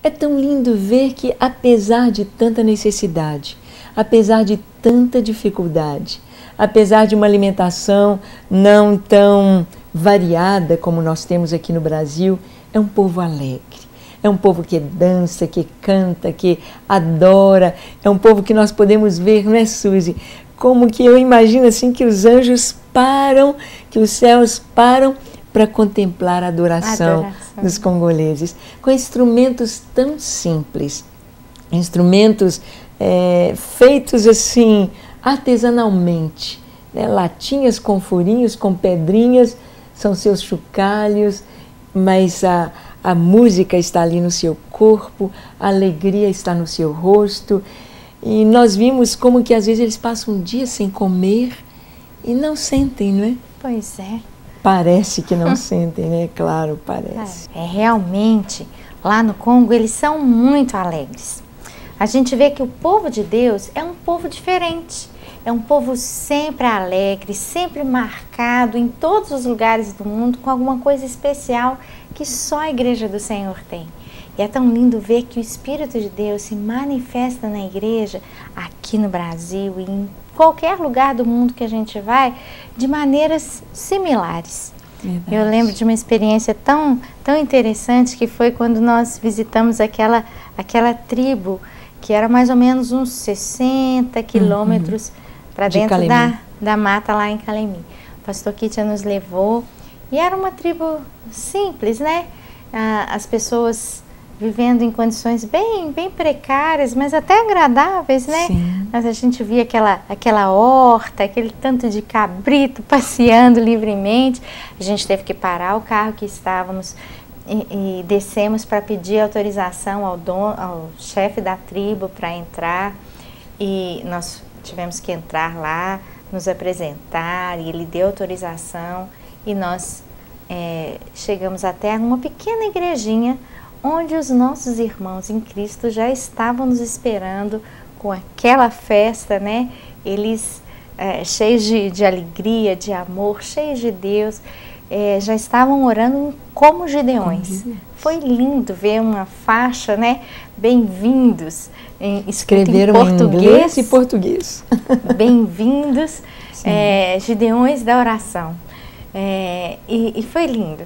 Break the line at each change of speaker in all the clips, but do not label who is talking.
É tão lindo ver que, apesar de tanta necessidade, apesar de tanta dificuldade, apesar de uma alimentação não tão variada como nós temos aqui no Brasil, é um povo alegre. É um povo que dança, que canta, que adora. É um povo que nós podemos ver, não é, Suzy? Como que eu imagino assim que os anjos param, que os céus param para contemplar a adoração dos congoleses. Com instrumentos tão simples, instrumentos feitos assim artesanalmente, né? Latinhas com furinhos, com pedrinhas, são seus chocalhos, mas a música está ali no seu corpo, a alegria está no seu rosto. E nós vimos como que às vezes eles passam um dia sem comer e não sentem, não é?
Pois é.
Parece que não sentem, né? Claro, parece.
Realmente, lá no Congo, eles são muito alegres. A gente vê que o povo de Deus é um povo diferente. É um povo sempre alegre, sempre marcado em todos os lugares do mundo com alguma coisa especial que só a Igreja do Senhor tem. E é tão lindo ver que o Espírito de Deus se manifesta na igreja, aqui no Brasil e em qualquer lugar do mundo que a gente vai, de maneiras similares. Verdade. Eu lembro de uma experiência tão interessante que foi quando nós visitamos aquela tribo, que era mais ou menos uns 60 quilômetros para dentro da mata lá em Calemi. O pastor Kitia nos levou e era uma tribo simples, né? As pessoas vivendo em condições bem precárias, mas até agradáveis, né? Sim. Mas a gente via aquela horta, aquele tanto de cabrito passeando livremente. A gente teve que parar o carro que estávamos e descemos para pedir autorização ao chefe da tribo para entrar. E nós tivemos que entrar lá, nos apresentar, e ele deu autorização. E nós chegamos até uma pequena igrejinha, onde os nossos irmãos em Cristo já estavam nos esperando com aquela festa, né? Eles cheios de alegria, de amor, cheios de Deus, já estavam orando como Gideões. Foi lindo ver uma faixa, né? Bem-vindos, escreveram em inglês
e português.
Bem-vindos, Gideões da oração. E foi lindo.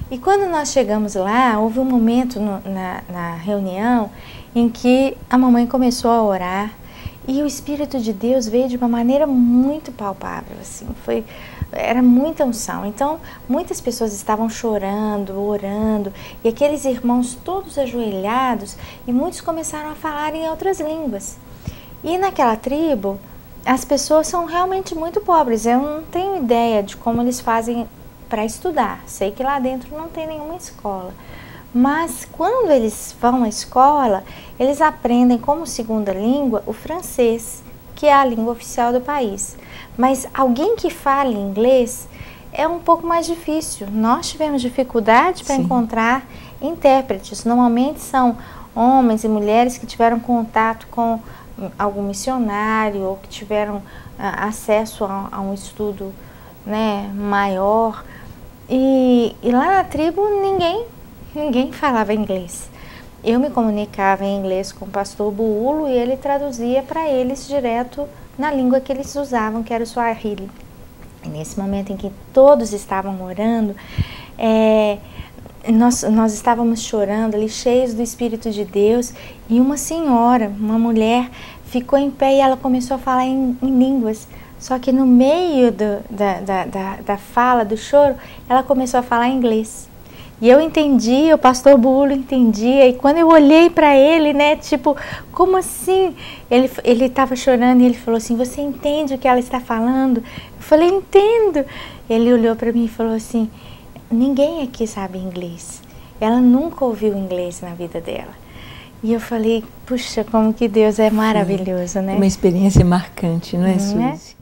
E quando nós chegamos lá, houve um momento na reunião em que a mamãe começou a orar e o Espírito de Deus veio de uma maneira muito palpável, assim, era muita unção. Então, muitas pessoas estavam chorando, orando, e aqueles irmãos todos ajoelhados, e muitos começaram a falar em outras línguas. E naquela tribo, as pessoas são realmente muito pobres. Eu não tenho ideia de como eles fazem para estudar. Sei que lá dentro não tem nenhuma escola. Mas quando eles vão à escola, eles aprendem como segunda língua o francês, que é a língua oficial do país. Mas alguém que fale inglês é um pouco mais difícil. Nós tivemos dificuldade para encontrar intérpretes. Normalmente são homens e mulheres que tiveram contato com algum missionário ou que tiveram acesso a um estudo, né, maior. E lá na tribo ninguém falava inglês. Eu me comunicava em inglês com o pastor Buulo e ele traduzia para eles direto na língua que eles usavam, que era o Swahili. E nesse momento em que todos estavam orando, nós estávamos chorando ali, cheios do Espírito de Deus, e uma senhora, uma mulher, ficou em pé e ela começou a falar em línguas. Só que no meio da fala, do choro, ela começou a falar inglês. E eu entendia, o pastor Buulo entendia, e quando eu olhei para ele, né, tipo, como assim? Ele estava chorando e ele falou assim, você entende o que ela está falando? Eu falei, entendo. Ele olhou para mim e falou assim, ninguém aqui sabe inglês. Ela nunca ouviu inglês na vida dela. E eu falei, puxa, como que Deus é maravilhoso, né?
Uma experiência marcante, não é, Suzy?